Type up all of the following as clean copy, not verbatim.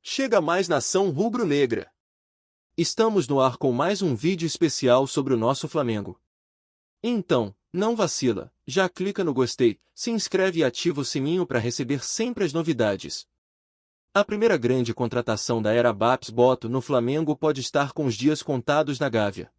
Chega mais nação rubro-negra. Estamos no ar com mais um vídeo especial sobre o nosso Flamengo. Então, não vacila, já clica no gostei, se inscreve e ativa o sininho para receber sempre as novidades. A primeira grande contratação da era Baps Boto no Flamengo pode estar com os dias contados na Gávea.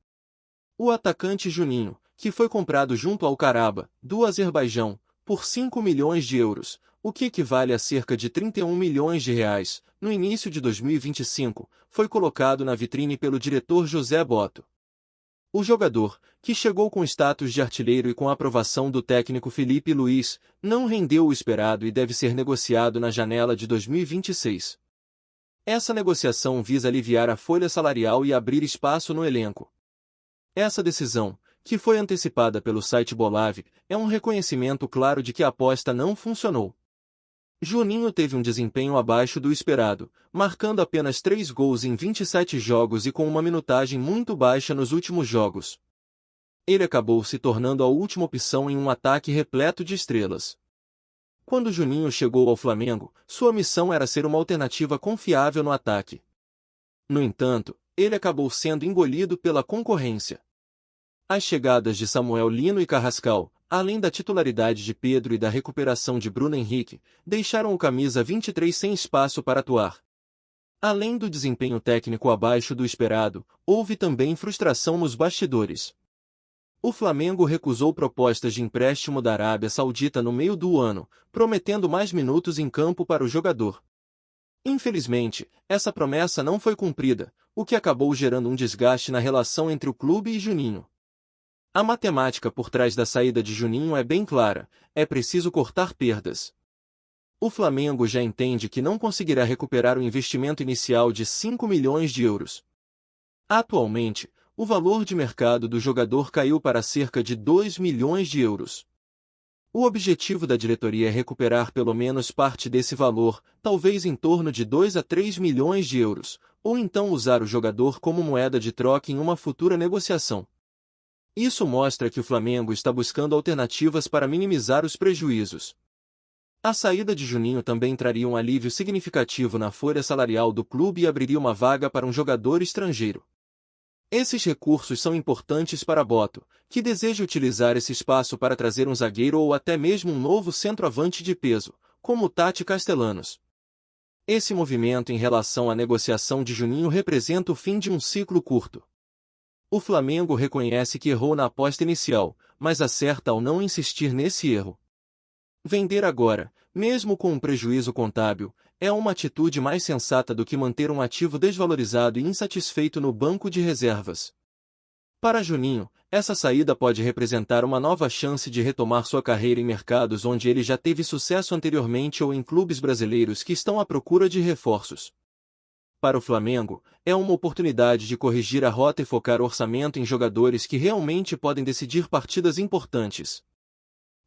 O atacante Juninho, que foi comprado junto ao Karabakh, do Azerbaijão, por 5 milhões de euros, o que equivale a cerca de 31 milhões de reais, no início de 2025, foi colocado na vitrine pelo diretor José Boto. O jogador, que chegou com status de artilheiro e com a aprovação do técnico Felipe Luiz, não rendeu o esperado e deve ser negociado na janela de 2026. Essa negociação visa aliviar a folha salarial e abrir espaço no elenco. Essa decisão, que foi antecipada pelo site Bolave, é um reconhecimento claro de que a aposta não funcionou. Juninho teve um desempenho abaixo do esperado, marcando apenas 3 gols em 27 jogos e com uma minutagem muito baixa nos últimos jogos. Ele acabou se tornando a última opção em um ataque repleto de estrelas. Quando Juninho chegou ao Flamengo, sua missão era ser uma alternativa confiável no ataque. No entanto, ele acabou sendo engolido pela concorrência. As chegadas de Samuel Lino e Carrascal, além da titularidade de Pedro e da recuperação de Bruno Henrique, deixaram o camisa 23 sem espaço para atuar. Além do desempenho técnico abaixo do esperado, houve também frustração nos bastidores. O Flamengo recusou propostas de empréstimo da Arábia Saudita no meio do ano, prometendo mais minutos em campo para o jogador. Infelizmente, essa promessa não foi cumprida, o que acabou gerando um desgaste na relação entre o clube e Juninho. A matemática por trás da saída de Juninho é bem clara, é preciso cortar perdas. O Flamengo já entende que não conseguirá recuperar o investimento inicial de 5 milhões de euros. Atualmente, o valor de mercado do jogador caiu para cerca de 2 milhões de euros. O objetivo da diretoria é recuperar pelo menos parte desse valor, talvez em torno de 2 a 3 milhões de euros, ou então usar o jogador como moeda de troca em uma futura negociação. Isso mostra que o Flamengo está buscando alternativas para minimizar os prejuízos. A saída de Juninho também traria um alívio significativo na folha salarial do clube e abriria uma vaga para um jogador estrangeiro. Esses recursos são importantes para Boto, que deseja utilizar esse espaço para trazer um zagueiro ou até mesmo um novo centroavante de peso, como Tati Castellanos. Esse movimento em relação à negociação de Juninho representa o fim de um ciclo curto. O Flamengo reconhece que errou na aposta inicial, mas acerta ao não insistir nesse erro. Vender agora, mesmo com um prejuízo contábil, é uma atitude mais sensata do que manter um ativo desvalorizado e insatisfeito no banco de reservas. Para Juninho, essa saída pode representar uma nova chance de retomar sua carreira em mercados onde ele já teve sucesso anteriormente ou em clubes brasileiros que estão à procura de reforços. Para o Flamengo, é uma oportunidade de corrigir a rota e focar o orçamento em jogadores que realmente podem decidir partidas importantes.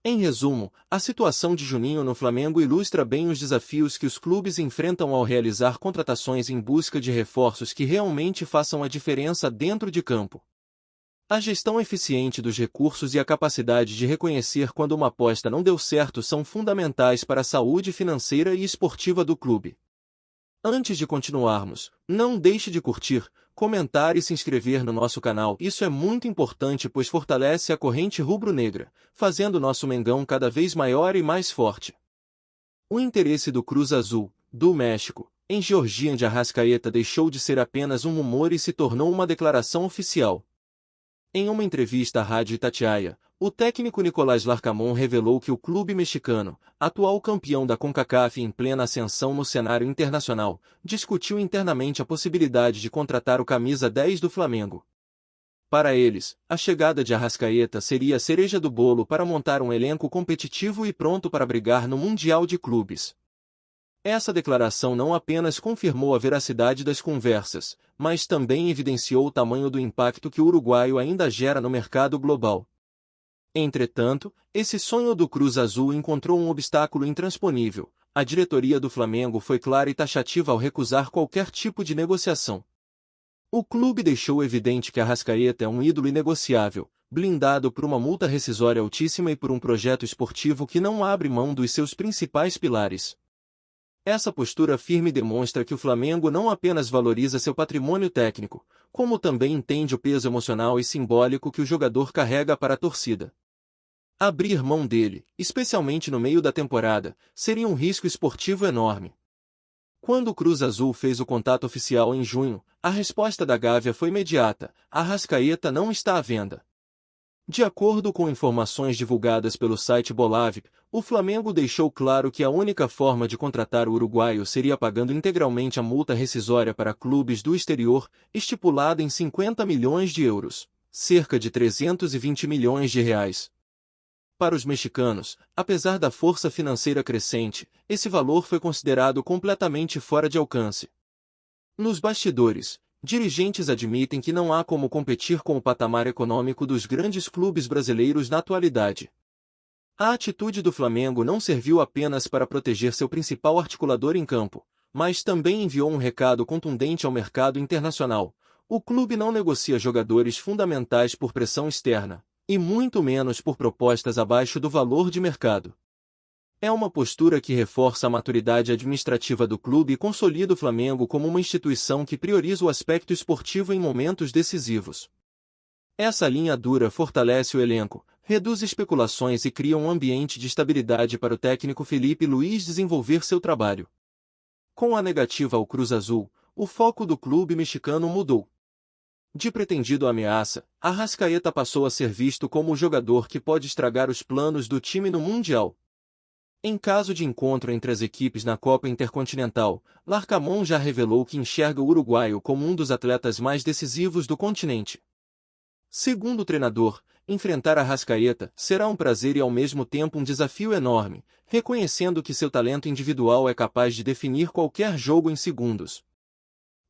Em resumo, a situação de Juninho no Flamengo ilustra bem os desafios que os clubes enfrentam ao realizar contratações em busca de reforços que realmente façam a diferença dentro de campo. A gestão eficiente dos recursos e a capacidade de reconhecer quando uma aposta não deu certo são fundamentais para a saúde financeira e esportiva do clube. Antes de continuarmos, não deixe de curtir, comentar e se inscrever no nosso canal. Isso é muito importante pois fortalece a corrente rubro-negra, fazendo nosso Mengão cada vez maior e mais forte. O interesse do Cruz Azul, do México, em Georgian de Arrascaeta deixou de ser apenas um rumor e se tornou uma declaração oficial. Em uma entrevista à Rádio Itatiaia, o técnico Nicolás Larcamón revelou que o clube mexicano, atual campeão da CONCACAF em plena ascensão no cenário internacional, discutiu internamente a possibilidade de contratar o camisa 10 do Flamengo. Para eles, a chegada de Arrascaeta seria a cereja do bolo para montar um elenco competitivo e pronto para brigar no Mundial de Clubes. Essa declaração não apenas confirmou a veracidade das conversas, mas também evidenciou o tamanho do impacto que o uruguaio ainda gera no mercado global. Entretanto, esse sonho do Cruz Azul encontrou um obstáculo intransponível. A diretoria do Flamengo foi clara e taxativa ao recusar qualquer tipo de negociação. O clube deixou evidente que Arrascaeta é um ídolo inegociável, blindado por uma multa rescisória altíssima e por um projeto esportivo que não abre mão dos seus principais pilares. Essa postura firme demonstra que o Flamengo não apenas valoriza seu patrimônio técnico, como também entende o peso emocional e simbólico que o jogador carrega para a torcida. Abrir mão dele, especialmente no meio da temporada, seria um risco esportivo enorme. Quando o Cruz Azul fez o contato oficial em junho, a resposta da Gávea foi imediata: Arrascaeta não está à venda. De acordo com informações divulgadas pelo site Bolave, o Flamengo deixou claro que a única forma de contratar o uruguaio seria pagando integralmente a multa rescisória para clubes do exterior, estipulada em 50 milhões de euros, cerca de 320 milhões de reais. Para os mexicanos, apesar da força financeira crescente, esse valor foi considerado completamente fora de alcance. Nos bastidores, dirigentes admitem que não há como competir com o patamar econômico dos grandes clubes brasileiros na atualidade. A atitude do Flamengo não serviu apenas para proteger seu principal articulador em campo, mas também enviou um recado contundente ao mercado internacional: o clube não negocia jogadores fundamentais por pressão externa, e muito menos por propostas abaixo do valor de mercado. É uma postura que reforça a maturidade administrativa do clube e consolida o Flamengo como uma instituição que prioriza o aspecto esportivo em momentos decisivos. Essa linha dura fortalece o elenco, reduz especulações e cria um ambiente de estabilidade para o técnico Felipe Luiz desenvolver seu trabalho. Com a negativa ao Cruz Azul, o foco do clube mexicano mudou. De pretendido ameaça, Arrascaeta passou a ser visto como o jogador que pode estragar os planos do time no Mundial. Em caso de encontro entre as equipes na Copa Intercontinental, Larcamón já revelou que enxerga o uruguaio como um dos atletas mais decisivos do continente. Segundo o treinador, enfrentar Arrascaeta será um prazer e ao mesmo tempo um desafio enorme, reconhecendo que seu talento individual é capaz de definir qualquer jogo em segundos.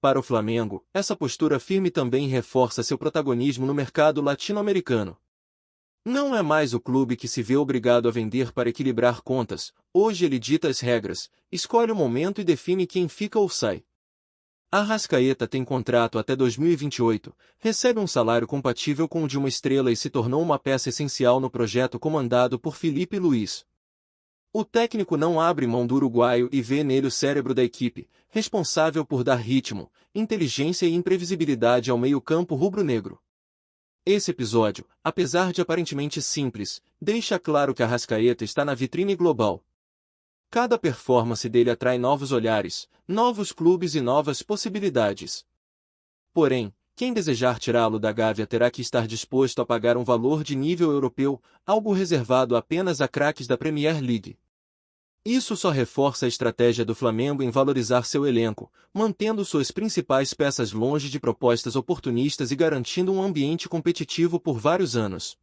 Para o Flamengo, essa postura firme também reforça seu protagonismo no mercado latino-americano. Não é mais o clube que se vê obrigado a vender para equilibrar contas, hoje ele dita as regras, escolhe o momento e define quem fica ou sai. Arrascaeta tem contrato até 2028, recebe um salário compatível com o de uma estrela e se tornou uma peça essencial no projeto comandado por Felipe Luiz. O técnico não abre mão do uruguaio e vê nele o cérebro da equipe, responsável por dar ritmo, inteligência e imprevisibilidade ao meio-campo rubro-negro. Esse episódio, apesar de aparentemente simples, deixa claro que Arrascaeta está na vitrine global. Cada performance dele atrai novos olhares, novos clubes e novas possibilidades. Porém, quem desejar tirá-lo da Gávea terá que estar disposto a pagar um valor de nível europeu, algo reservado apenas a craques da Premier League. Isso só reforça a estratégia do Flamengo em valorizar seu elenco, mantendo suas principais peças longe de propostas oportunistas e garantindo um ambiente competitivo por vários anos.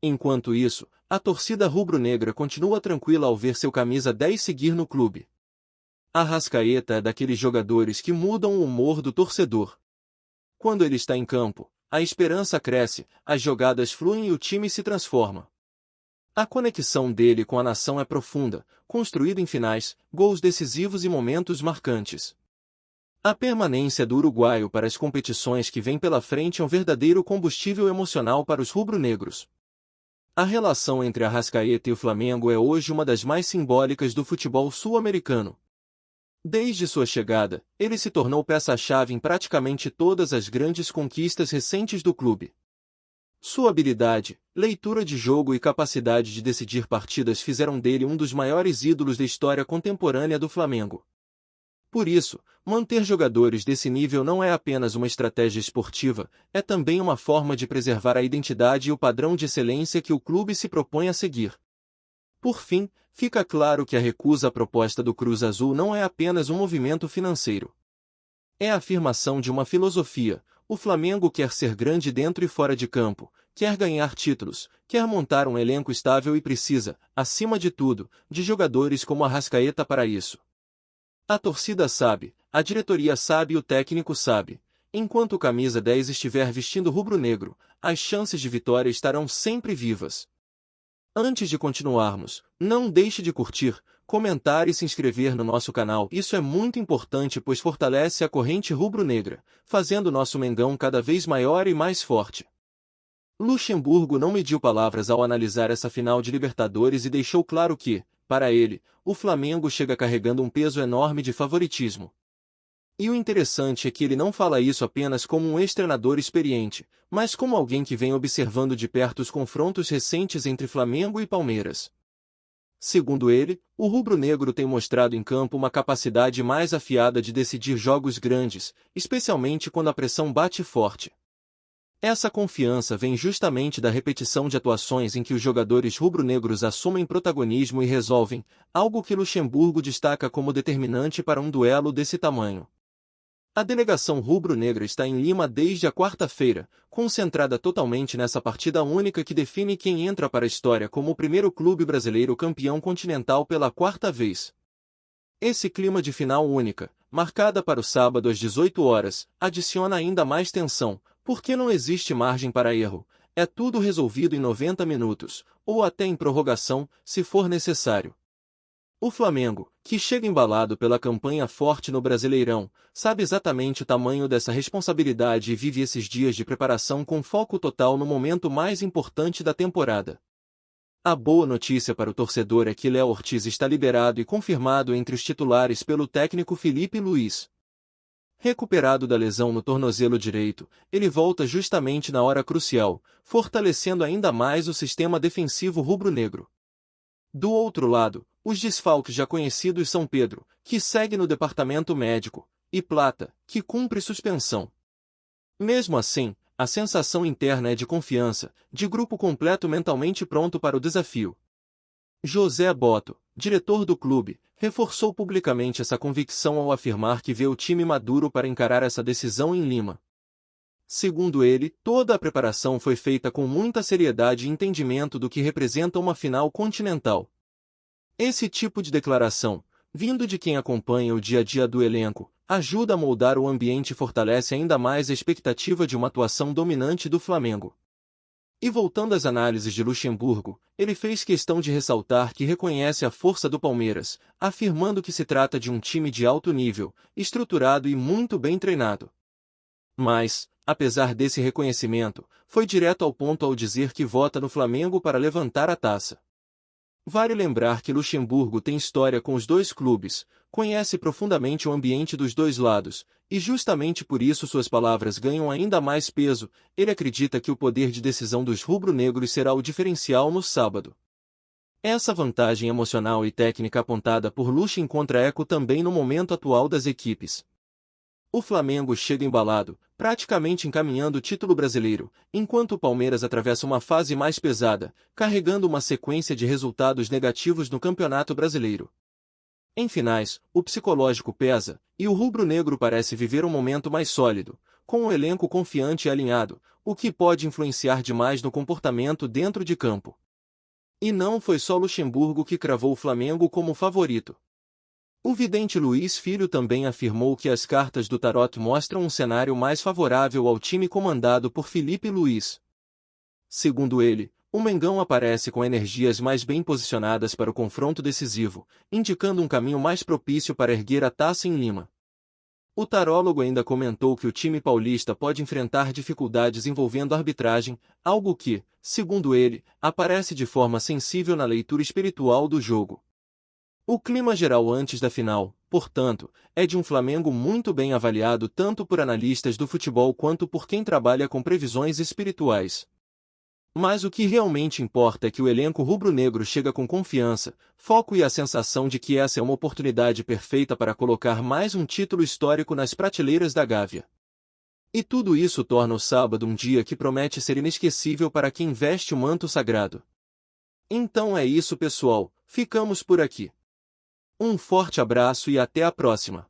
Enquanto isso, a torcida rubro-negra continua tranquila ao ver seu camisa 10 seguir no clube. Arrascaeta é daqueles jogadores que mudam o humor do torcedor. Quando ele está em campo, a esperança cresce, as jogadas fluem e o time se transforma. A conexão dele com a nação é profunda, construída em finais, gols decisivos e momentos marcantes. A permanência do uruguaio para as competições que vêm pela frente é um verdadeiro combustível emocional para os rubro-negros. A relação entre Arrascaeta e o Flamengo é hoje uma das mais simbólicas do futebol sul-americano. Desde sua chegada, ele se tornou peça-chave em praticamente todas as grandes conquistas recentes do clube. Sua habilidade, leitura de jogo e capacidade de decidir partidas fizeram dele um dos maiores ídolos da história contemporânea do Flamengo. Por isso, manter jogadores desse nível não é apenas uma estratégia esportiva, é também uma forma de preservar a identidade e o padrão de excelência que o clube se propõe a seguir. Por fim, fica claro que a recusa à proposta do Cruz Azul não é apenas um movimento financeiro. É a afirmação de uma filosofia. O Flamengo quer ser grande dentro e fora de campo, quer ganhar títulos, quer montar um elenco estável e precisa, acima de tudo, de jogadores como Arrascaeta para isso. A torcida sabe, a diretoria sabe e o técnico sabe. Enquanto o camisa 10 estiver vestindo rubro-negro, as chances de vitória estarão sempre vivas. Antes de continuarmos, não deixe de curtir, comentar e se inscrever no nosso canal. Isso é muito importante pois fortalece a corrente rubro-negra, fazendo nosso Mengão cada vez maior e mais forte. Luxemburgo não mediu palavras ao analisar essa final de Libertadores e deixou claro que, para ele, o Flamengo chega carregando um peso enorme de favoritismo. E o interessante é que ele não fala isso apenas como um ex-treinador experiente, mas como alguém que vem observando de perto os confrontos recentes entre Flamengo e Palmeiras. Segundo ele, o rubro-negro tem mostrado em campo uma capacidade mais afiada de decidir jogos grandes, especialmente quando a pressão bate forte. Essa confiança vem justamente da repetição de atuações em que os jogadores rubro-negros assumem protagonismo e resolvem, algo que Luxemburgo destaca como determinante para um duelo desse tamanho. A delegação rubro-negra está em Lima desde a quarta-feira, concentrada totalmente nessa partida única que define quem entra para a história como o primeiro clube brasileiro campeão continental pela quarta vez. Esse clima de final única, marcada para o sábado às 18 horas, adiciona ainda mais tensão, porque não existe margem para erro, é tudo resolvido em 90 minutos, ou até em prorrogação, se for necessário. O Flamengo, que chega embalado pela campanha forte no Brasileirão, sabe exatamente o tamanho dessa responsabilidade e vive esses dias de preparação com foco total no momento mais importante da temporada. A boa notícia para o torcedor é que Léo Ortiz está liberado e confirmado entre os titulares pelo técnico Felipe Luiz. Recuperado da lesão no tornozelo direito, ele volta justamente na hora crucial, fortalecendo ainda mais o sistema defensivo rubro-negro. Do outro lado, os desfalques já conhecidos são Pedro, que segue no departamento médico, e Plata, que cumpre suspensão. Mesmo assim, a sensação interna é de confiança, de grupo completo mentalmente pronto para o desafio. José Boto, diretor do clube, reforçou publicamente essa convicção ao afirmar que vê o time maduro para encarar essa decisão em Lima. Segundo ele, toda a preparação foi feita com muita seriedade e entendimento do que representa uma final continental. Esse tipo de declaração, vindo de quem acompanha o dia a dia do elenco, ajuda a moldar o ambiente e fortalece ainda mais a expectativa de uma atuação dominante do Flamengo. E voltando às análises de Luxemburgo, ele fez questão de ressaltar que reconhece a força do Palmeiras, afirmando que se trata de um time de alto nível, estruturado e muito bem treinado. Mas, apesar desse reconhecimento, foi direto ao ponto ao dizer que vota no Flamengo para levantar a taça. Vale lembrar que Luxemburgo tem história com os dois clubes, conhece profundamente o ambiente dos dois lados, e justamente por isso suas palavras ganham ainda mais peso. Ele acredita que o poder de decisão dos rubro-negros será o diferencial no sábado. Essa vantagem emocional e técnica apontada por Luxa encontra eco também no momento atual das equipes. O Flamengo chega embalado, praticamente encaminhando o título brasileiro, enquanto o Palmeiras atravessa uma fase mais pesada, carregando uma sequência de resultados negativos no Campeonato Brasileiro. Em finais, o psicológico pesa, e o rubro-negro parece viver um momento mais sólido, com o elenco confiante e alinhado, o que pode influenciar demais no comportamento dentro de campo. E não foi só Luxemburgo que cravou o Flamengo como favorito. O vidente Luiz Filho também afirmou que as cartas do tarot mostram um cenário mais favorável ao time comandado por Felipe Luiz. Segundo ele, o Mengão aparece com energias mais bem posicionadas para o confronto decisivo, indicando um caminho mais propício para erguer a taça em Lima. O tarólogo ainda comentou que o time paulista pode enfrentar dificuldades envolvendo arbitragem, algo que, segundo ele, aparece de forma sensível na leitura espiritual do jogo. O clima geral antes da final, portanto, é de um Flamengo muito bem avaliado tanto por analistas do futebol quanto por quem trabalha com previsões espirituais. Mas o que realmente importa é que o elenco rubro-negro chega com confiança, foco e a sensação de que essa é uma oportunidade perfeita para colocar mais um título histórico nas prateleiras da Gávea. E tudo isso torna o sábado um dia que promete ser inesquecível para quem veste o manto sagrado. Então é isso, pessoal, ficamos por aqui. Um forte abraço e até a próxima.